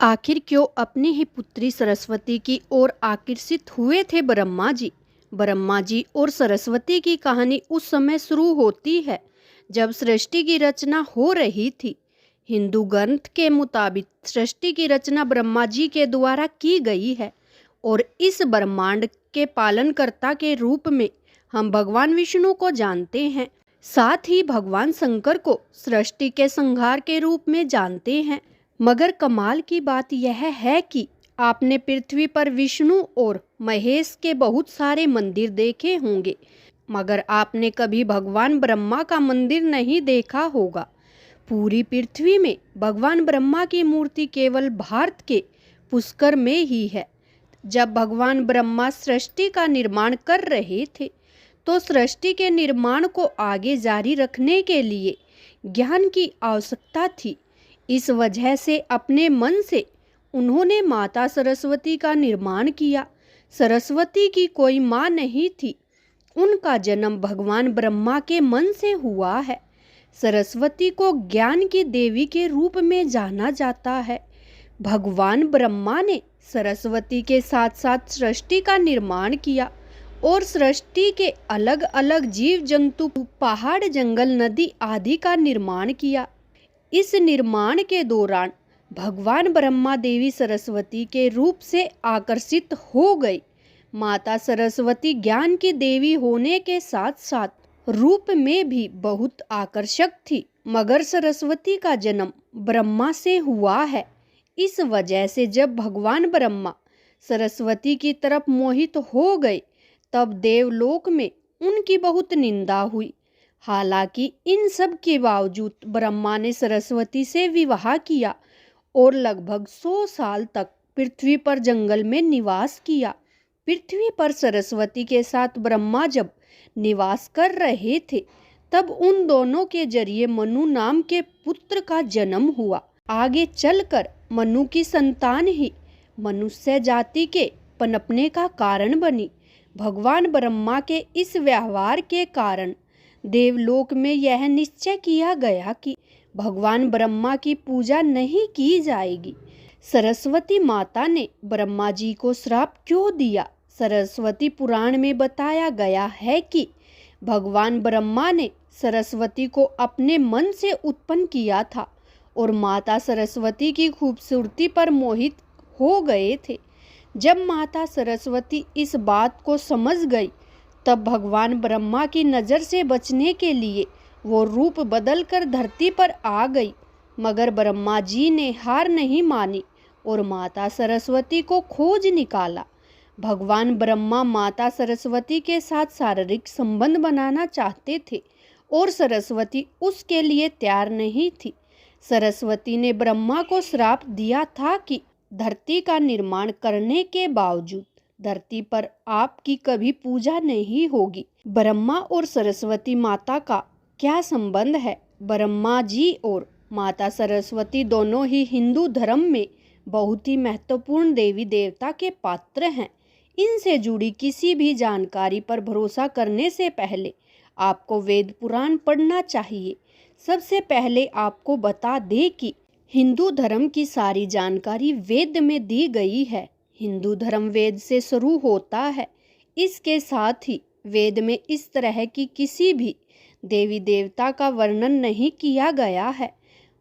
आखिर क्यों अपनी ही पुत्री सरस्वती की ओर आकर्षित हुए थे ब्रह्मा जी। ब्रह्मा जी और सरस्वती की कहानी उस समय शुरू होती है जब सृष्टि की रचना हो रही थी। हिंदू ग्रंथ के मुताबिक सृष्टि की रचना ब्रह्मा जी के द्वारा की गई है और इस ब्रह्मांड के पालनकर्ता के रूप में हम भगवान विष्णु को जानते हैं। साथ ही भगवान शंकर को सृष्टि के संहार के रूप में जानते हैं। मगर कमाल की बात यह है कि आपने पृथ्वी पर विष्णु और महेश के बहुत सारे मंदिर देखे होंगे, मगर आपने कभी भगवान ब्रह्मा का मंदिर नहीं देखा होगा। पूरी पृथ्वी में भगवान ब्रह्मा की मूर्ति केवल भारत के पुष्कर में ही है। जब भगवान ब्रह्मा सृष्टि का निर्माण कर रहे थे तो सृष्टि के निर्माण को आगे जारी रखने के लिए ज्ञान की आवश्यकता थी। इस वजह से अपने मन से उन्होंने माता सरस्वती का निर्माण किया। सरस्वती की कोई माँ नहीं थी, उनका जन्म भगवान ब्रह्मा के मन से हुआ है। सरस्वती को ज्ञान की देवी के रूप में जाना जाता है। भगवान ब्रह्मा ने सरस्वती के साथ साथ सृष्टि का निर्माण किया और सृष्टि के अलग अलग जीव जंतु, पहाड़, जंगल, नदी आदि का निर्माण किया। इस निर्माण के दौरान भगवान ब्रह्मा देवी सरस्वती के रूप से आकर्षित हो गई। माता सरस्वती ज्ञान की देवी होने के साथ साथ रूप में भी बहुत आकर्षक थी, मगर सरस्वती का जन्म ब्रह्मा से हुआ है। इस वजह से जब भगवान ब्रह्मा सरस्वती की तरफ मोहित हो गए तब देवलोक में उनकी बहुत निंदा हुई। हालांकि इन सब के बावजूद ब्रह्मा ने सरस्वती से विवाह किया और लगभग 100 साल तक पृथ्वी पर जंगल में निवास किया। पृथ्वी पर सरस्वती के साथ ब्रह्मा जब निवास कर रहे थे तब उन दोनों के जरिए मनु नाम के पुत्र का जन्म हुआ। आगे चलकर मनु की संतान ही मनुष्य जाति के पनपने का कारण बनी। भगवान ब्रह्मा के इस व्यवहार के कारण देवलोक में यह निश्चय किया गया कि भगवान ब्रह्मा की पूजा नहीं की जाएगी। सरस्वती माता ने ब्रह्मा जी को श्राप क्यों दिया? सरस्वती पुराण में बताया गया है कि भगवान ब्रह्मा ने सरस्वती को अपने मन से उत्पन्न किया था और माता सरस्वती की खूबसूरती पर मोहित हो गए थे। जब माता सरस्वती इस बात को समझ गई तब भगवान ब्रह्मा की नज़र से बचने के लिए वो रूप बदलकर धरती पर आ गई, मगर ब्रह्मा जी ने हार नहीं मानी और माता सरस्वती को खोज निकाला। भगवान ब्रह्मा माता सरस्वती के साथ शारीरिक संबंध बनाना चाहते थे और सरस्वती उसके लिए तैयार नहीं थी। सरस्वती ने ब्रह्मा को श्राप दिया था कि धरती का निर्माण करने के बावजूद धरती पर आपकी कभी पूजा नहीं होगी। ब्रह्मा और सरस्वती माता का क्या संबंध है? ब्रह्मा जी और माता सरस्वती दोनों ही हिंदू धर्म में बहुत ही महत्वपूर्ण देवी देवता के पात्र हैं। इनसे जुड़ी किसी भी जानकारी पर भरोसा करने से पहले आपको वेद पुराण पढ़ना चाहिए। सबसे पहले आपको बता दें कि हिंदू धर्म की सारी जानकारी वेद में दी गई है। हिंदू धर्म वेद से शुरू होता है। इसके साथ ही वेद में इस तरह की किसी भी देवी देवता का वर्णन नहीं किया गया है।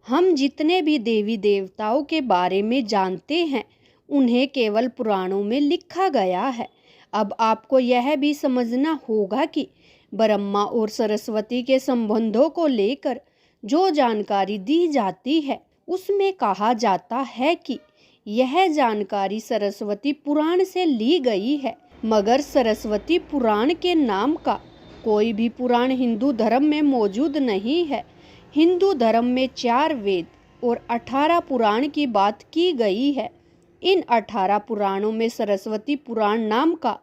हम जितने भी देवी देवताओं के बारे में जानते हैं उन्हें केवल पुराणों में लिखा गया है। अब आपको यह भी समझना होगा कि ब्रह्मा और सरस्वती के संबंधों को लेकर जो जानकारी दी जाती है उसमें कहा जाता है कि यह जानकारी सरस्वती पुराण से ली गई है, मगर सरस्वती पुराण के नाम का कोई भी पुराण हिंदू धर्म में मौजूद नहीं है। हिंदू धर्म में 4 वेद और 18 पुराण की बात की गई है। इन 18 पुराणों में सरस्वती पुराण नाम का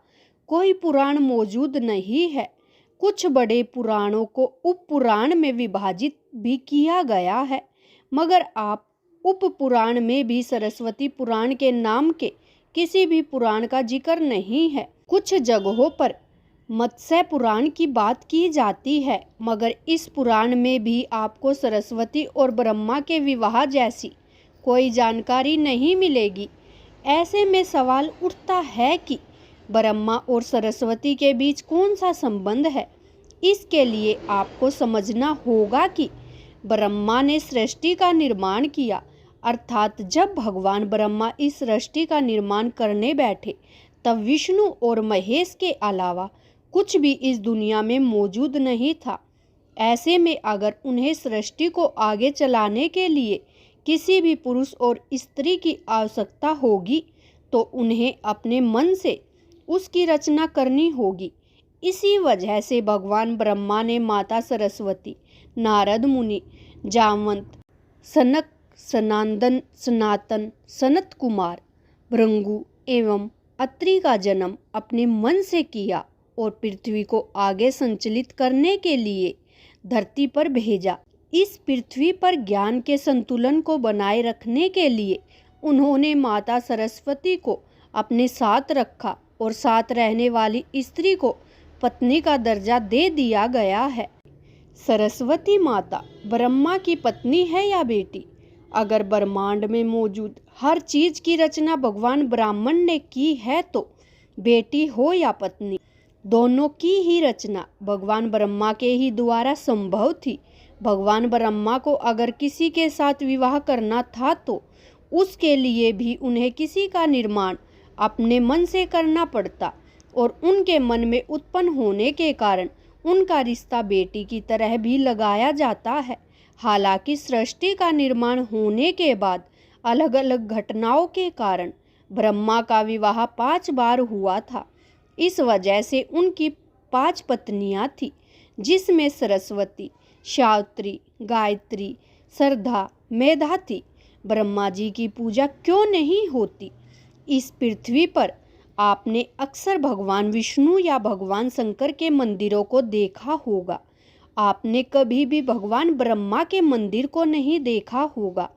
कोई पुराण मौजूद नहीं है। कुछ बड़े पुराणों को उप पुराण में विभाजित भी किया गया है, मगर आप उप पुराण में भी सरस्वती पुराण के नाम के किसी भी पुराण का जिक्र नहीं है। कुछ जगहों पर मत्स्य पुराण की बात की जाती है, मगर इस पुराण में भी आपको सरस्वती और ब्रह्मा के विवाह जैसी कोई जानकारी नहीं मिलेगी। ऐसे में सवाल उठता है कि ब्रह्मा और सरस्वती के बीच कौन सा संबंध है। इसके लिए आपको समझना होगा कि ब्रह्मा ने सृष्टि का निर्माण किया, अर्थात जब भगवान ब्रह्मा इस सृष्टि का निर्माण करने बैठे तब विष्णु और महेश के अलावा कुछ भी इस दुनिया में मौजूद नहीं था। ऐसे में अगर उन्हें सृष्टि को आगे चलाने के लिए किसी भी पुरुष और स्त्री की आवश्यकता होगी तो उन्हें अपने मन से उसकी रचना करनी होगी। इसी वजह से भगवान ब्रह्मा ने माता सरस्वती, नारद मुनि, जामवंत, सनक, सनातन, सनत कुमार, भृगु एवं अत्रि का जन्म अपने मन से किया और पृथ्वी को आगे संचालित करने के लिए धरती पर भेजा। इस पृथ्वी पर ज्ञान के संतुलन को बनाए रखने के लिए उन्होंने माता सरस्वती को अपने साथ रखा और साथ रहने वाली स्त्री को पत्नी का दर्जा दे दिया गया है। सरस्वती माता ब्रह्मा की पत्नी है या बेटी? अगर ब्रह्मांड में मौजूद हर चीज की रचना भगवान ब्राह्मण ने की है तो बेटी हो या पत्नी, दोनों की ही रचना भगवान ब्रह्मा के ही द्वारा संभव थी। भगवान ब्रह्मा को अगर किसी के साथ विवाह करना था तो उसके लिए भी उन्हें किसी का निर्माण अपने मन से करना पड़ता और उनके मन में उत्पन्न होने के कारण उनका रिश्ता बेटी की तरह भी लगाया जाता है। हालांकि सृष्टि का निर्माण होने के बाद अलग अलग घटनाओं के कारण ब्रह्मा का विवाह 5 बार हुआ था। इस वजह से उनकी 5 पत्नियां थी, जिसमें सरस्वती, सावित्री, गायत्री, श्रद्धा, मेधा थी। ब्रह्मा जी की पूजा क्यों नहीं होती? इस पृथ्वी पर आपने अक्सर भगवान विष्णु या भगवान शंकर के मंदिरों को देखा होगा। आपने कभी भी भगवान ब्रह्मा के मंदिर को नहीं देखा होगा।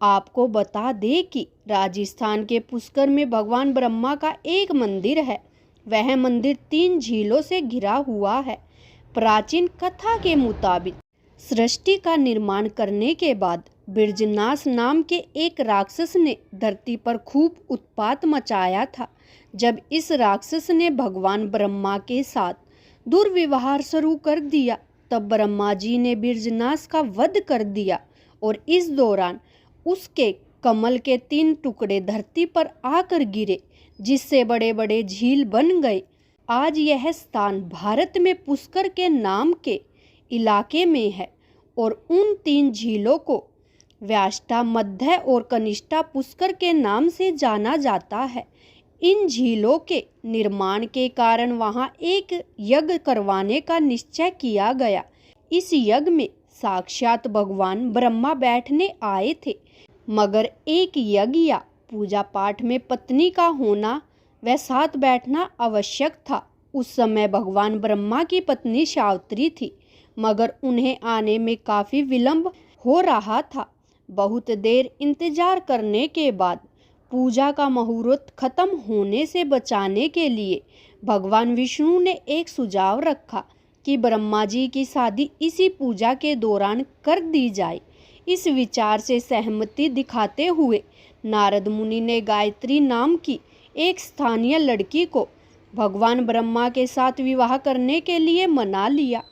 आपको बता दें कि राजस्थान के पुष्कर में भगवान ब्रह्मा का एक मंदिर है। वह मंदिर 3 झीलों से घिरा हुआ है। प्राचीन कथा के मुताबिक सृष्टि का निर्माण करने के बाद बिरजनास नाम के एक राक्षस ने धरती पर खूब उत्पात मचाया था। जब इस राक्षस ने भगवान ब्रह्मा के साथ दुर्व्यवहार शुरू कर दिया तब ब्रह्मा जी ने बिरजनास का वध कर दिया और इस दौरान उसके कमल के 3 टुकड़े धरती पर आकर गिरे, जिससे बड़े बड़े झील बन गए। आज यह स्थान भारत में पुष्कर के नाम के इलाके में है और उन 3 झीलों को व्याष्टा, मध्य और कनिष्ठा पुष्कर के नाम से जाना जाता है। इन झीलों के निर्माण के कारण वहां एक यज्ञ करवाने का निश्चय किया गया। इस यज्ञ में साक्षात भगवान ब्रह्मा बैठने आए थे, मगर एक यज्ञ या पूजा पाठ में पत्नी का होना व साथ बैठना आवश्यक था। उस समय भगवान ब्रह्मा की पत्नी सावित्री थी, मगर उन्हें आने में काफ़ी विलंब हो रहा था। बहुत देर इंतजार करने के बाद पूजा का मुहूर्त खत्म होने से बचाने के लिए भगवान विष्णु ने एक सुझाव रखा कि ब्रह्मा जी की शादी इसी पूजा के दौरान कर दी जाए। इस विचार से सहमति दिखाते हुए नारद मुनि ने गायत्री नाम की एक स्थानीय लड़की को भगवान ब्रह्मा के साथ विवाह करने के लिए मना लिया।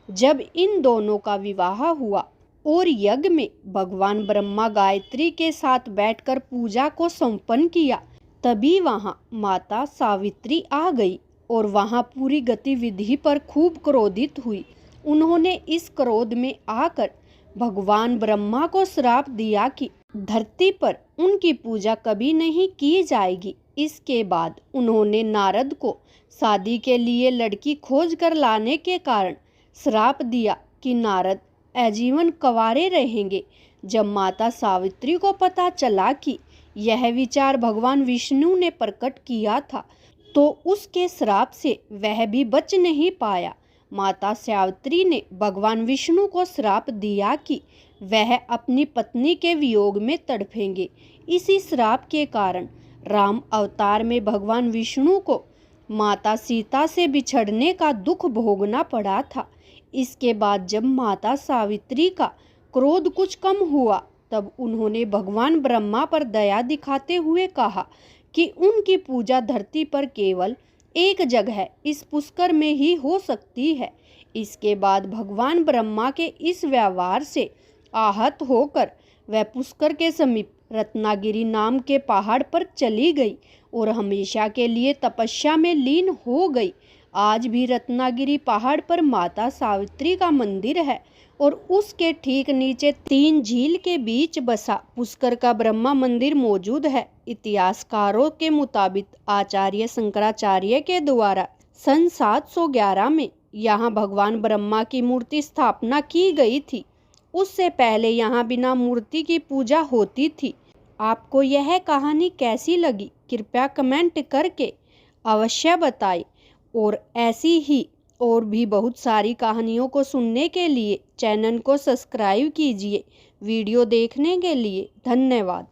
जब इन दोनों का विवाह हुआ और यज्ञ में भगवान ब्रह्मा गायत्री के साथ बैठकर पूजा को संपन्न किया, तभी वहां माता सावित्री आ गई और वहां पूरी गतिविधि पर खूब क्रोधित हुई। उन्होंने इस क्रोध में आकर भगवान ब्रह्मा को श्राप दिया कि धरती पर उनकी पूजा कभी नहीं की जाएगी। इसके बाद उन्होंने नारद को शादी के लिए लड़की खोज कर लाने के कारण श्राप दिया कि नारद आजीवन कंवारे रहेंगे। जब माता सावित्री को पता चला कि यह विचार भगवान विष्णु ने प्रकट किया था तो उसके श्राप से वह भी बच नहीं पाया। माता सावित्री ने भगवान विष्णु को श्राप दिया कि वह अपनी पत्नी के वियोग में तड़पेंगे। इसी श्राप के कारण राम अवतार में भगवान विष्णु को माता सीता से बिछड़ने का दुख भोगना पड़ा था। इसके बाद जब माता सावित्री का क्रोध कुछ कम हुआ तब उन्होंने भगवान ब्रह्मा पर दया दिखाते हुए कहा कि उनकी पूजा धरती पर केवल एक जगह इस पुष्कर में ही हो सकती है। इसके बाद भगवान ब्रह्मा के इस व्यवहार से आहत होकर वह पुष्कर के समीप रत्नागिरी नाम के पहाड़ पर चली गई और हमेशा के लिए तपस्या में लीन हो गई। आज भी रत्नागिरी पहाड़ पर माता सावित्री का मंदिर है और उसके ठीक नीचे 3 झील के बीच बसा पुष्कर का ब्रह्मा मंदिर मौजूद है। इतिहासकारों के मुताबिक आचार्य शंकराचार्य के द्वारा सन 711 में यहाँ भगवान ब्रह्मा की मूर्ति स्थापना की गई थी। उससे पहले यहाँ बिना मूर्ति की पूजा होती थी। आपको यह कहानी कैसी लगी कृपया कमेंट करके अवश्य बताएं और ऐसी ही और भी बहुत सारी कहानियों को सुनने के लिए चैनल को सब्सक्राइब कीजिए। वीडियो देखने के लिए धन्यवाद।